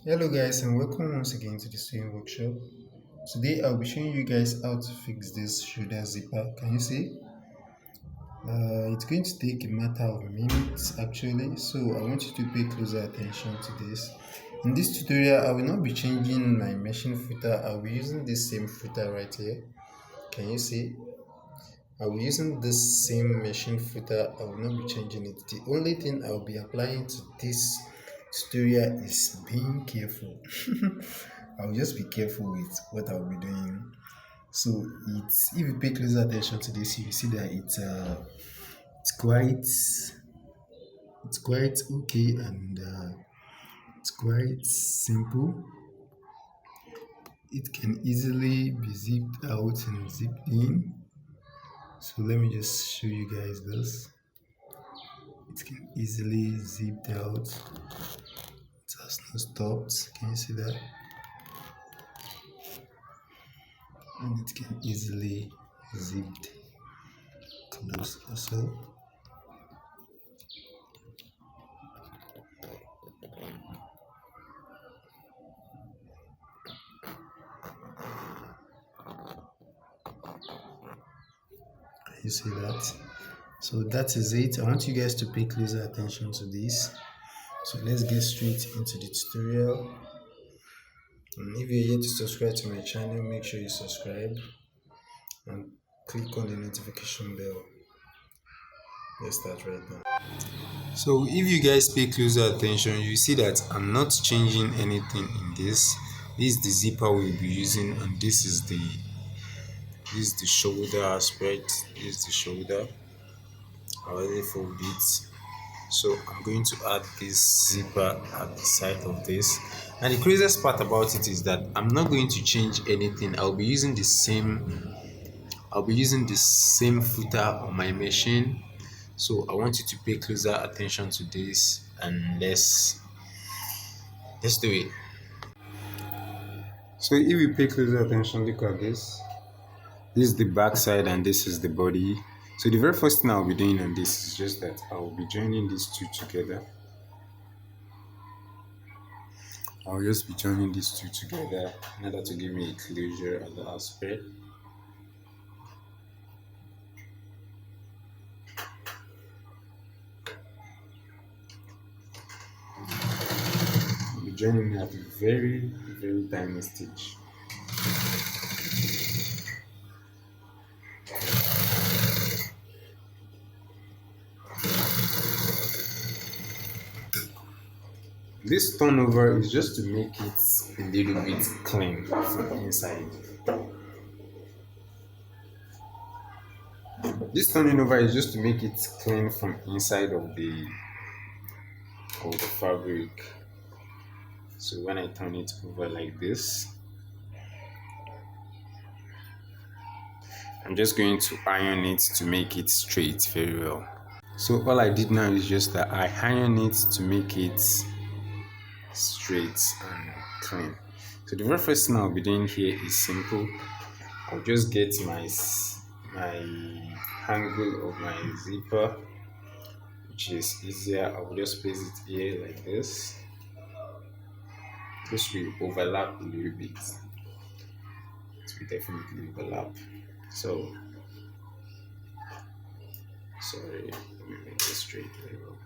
Hello guys and welcome once again to the sewing workshop. Today I'll be showing you guys how to fix this shoulder zipper. Can you see? It's going to take a matter of minutes actually, so I want you to pay closer attention to this. In this tutorial I will not be changing my machine footer. I'll be using this same footer right here. Can you see? I'll be using this same machine footer. I will not be changing it. The only thing I'll be applying to this tutorial is being careful. I'll just be careful with what I'll be doing. So it's if you pay close attention to this, you see that it's quite okay and it's quite simple. It can easily be zipped out and zipped in. So let me just show you guys this. It can easily zipped out. It has not stopped. Can you see that? And it can easily zipped close also. You see that? So that is it. I want you guys to pay closer attention to this. So let's get straight into the tutorial. And if you're yet to subscribe to my channel, make sure you subscribe and click on the notification bell. Let's start right now. So if you guys pay closer attention, you see that I'm not changing anything in this. This is the zipper we'll be using, and this is the shoulder aspect. This is the shoulder. I already fold it. So I'm going to add this zipper at the side of this. And the craziest part about it is that I'm not going to change anything. I'll be using the same footer on my machine. So I want you to pay closer attention to this and let's do it. So if you pay closer attention, look at this. This is the back side and this is the body. So the very first thing I'll be doing on this is just that I'll be joining these two together. I'll just be joining these two together in order to give me a closure at the aspect. I'll be joining at a very, very tiny stage. This turnover is just to make it a little bit clean from inside. This turning over is just to make it clean from inside of the fabric. So when I turn it over like this, I'm just going to iron it to make it straight very well. So all I did now is just that I iron it to make it straight and clean. So the very first thing I'll be doing here is simple. I'll just get my angle of my zipper, which is easier. I will just place it here like this. This will overlap a little bit. It will definitely overlap. So sorry, let me make this straight very well.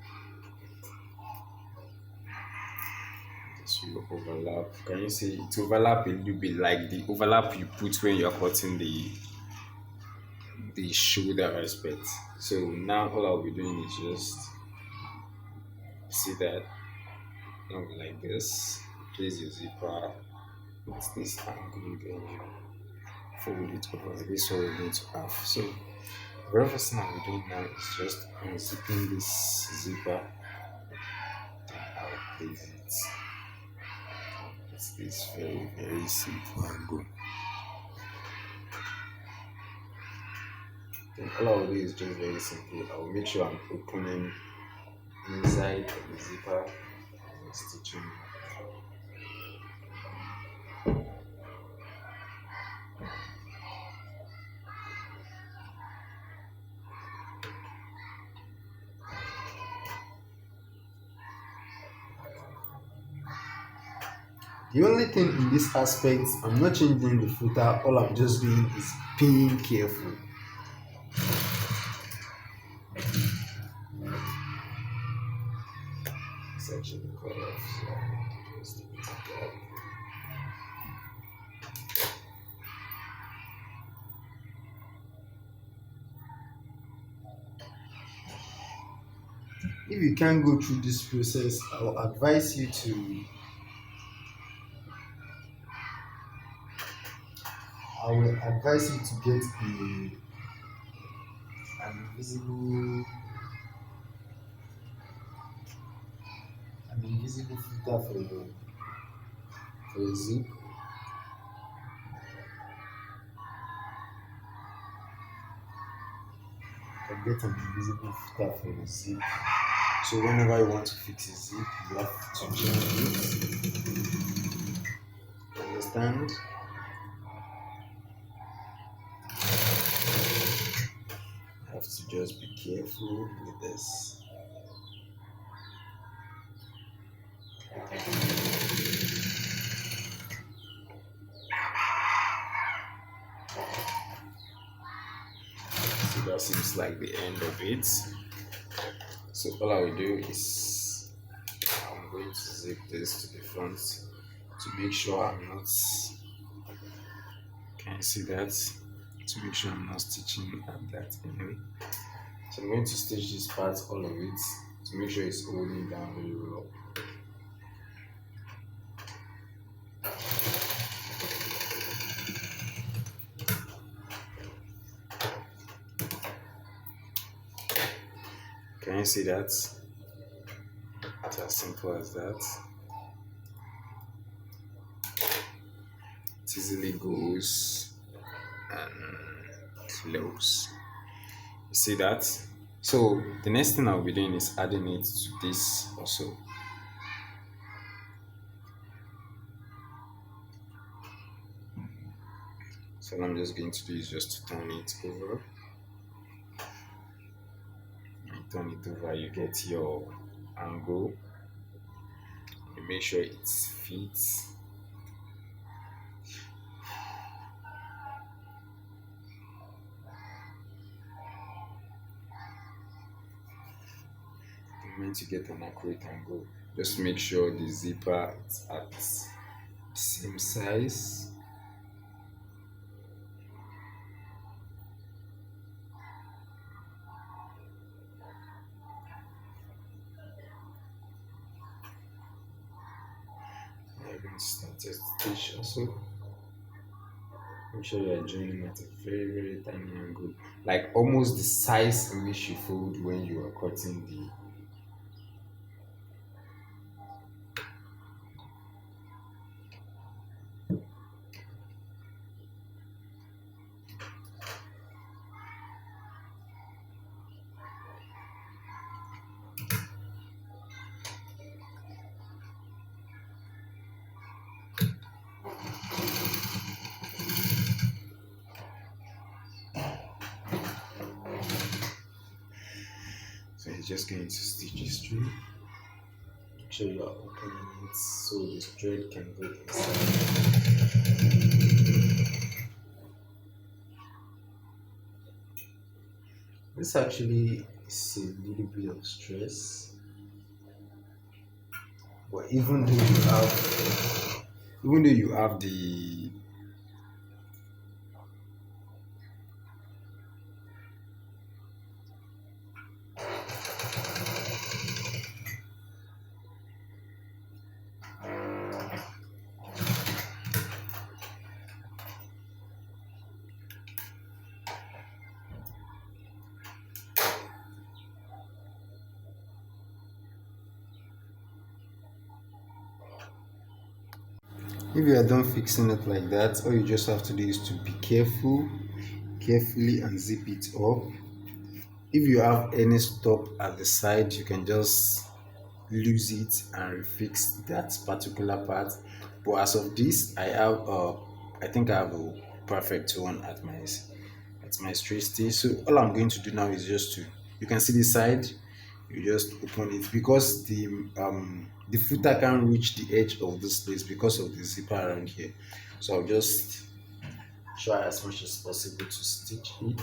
This will overlap. Can you see it overlap a little bit like the overlap you put when you're cutting the shoulder aspect? So now all I'll be doing is just see that now like this. Place your zipper at this angle, then you fold it over. This one we're going to have. So the very first thing I'll be doing now is just unzipping this zipper. Then I'll place it. It's this very, very simple angle. Then all I'll do is just very simple. I'll make sure I'm opening inside of the zipper and stitching. The only thing in this aspect, I'm not changing the footer. All I'm just doing is being careful. It's actually cut off, so I just leave it like that. If you can't go through this process, I will advise you to get an invisible filter for your zip. And get an invisible filter for your zip. So whenever you want to fix a zip, you have to change it. Understand? You have to just be careful with this. So that seems like the end of it. So all I will do is I'm going to zip this to the front to make sure I'm not, can you see that? To make sure I'm not stitching at that end. So I'm going to stitch this part, all of it, to make sure it's holding down very well. Can you see that? It's as simple as that. It easily goes and close. You see that? So the next thing I'll be doing is adding it to this also. So what I'm just going to do is just to turn it over. You turn it over, you get your angle. You make sure it fits. You're meant to get an accurate angle. Just make sure the zipper is at the same size. I'm going to start a stitch also. Make sure you are joining at a very tiny angle, like almost the size in which you fold when you are cutting the. So you're just going to stitch this through. Make sure you are opening it so the thread can go inside. This actually is a little bit of stress, but even though you have the if you are done fixing it like that, all you just have to do is to be carefully and zip it up. If you have any stop at the side, you can just lose it and refix that particular part. But as of this, I think I have a perfect one at my straight stitch. So all I'm going to do now is just to, you can see the side, you just open it because the the footer can't reach the edge of this place because of the zipper around here. So I'll just try as much as possible to stitch it.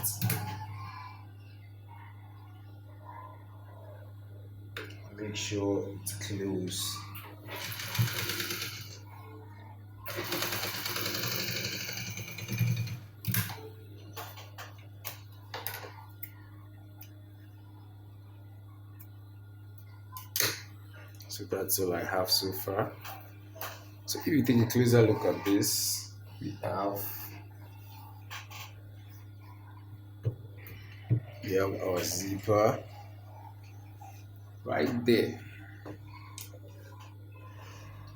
Make sure it's close. So that's all I have so far. So if you take a closer look at this, we have our zipper right there.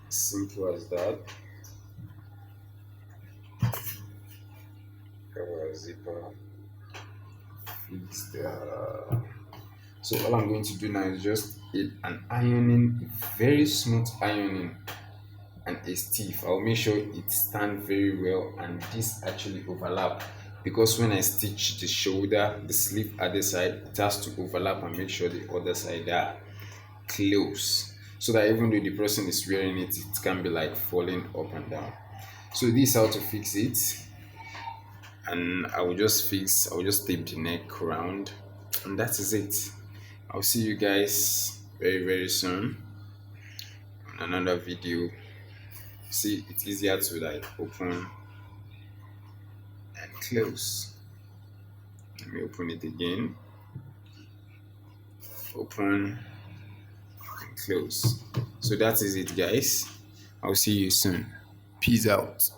Simple as that. We have our zipper fixed there. So all I'm going to do now is just an ironing, very smooth ironing and a stiff. I'll make sure it stands very well and this actually overlap, because when I stitch the shoulder, the sleeve at the side, it has to overlap and make sure the other side are close, so that even though the person is wearing it, it can be like falling up and down. So this is how to fix it, and I will just tape the neck around, and that is it. I'll see you guys very very soon on another video. See, it's easier to like open and close. Let me open it again. Open and close. So that is it, guys. I'll see you soon. Peace out.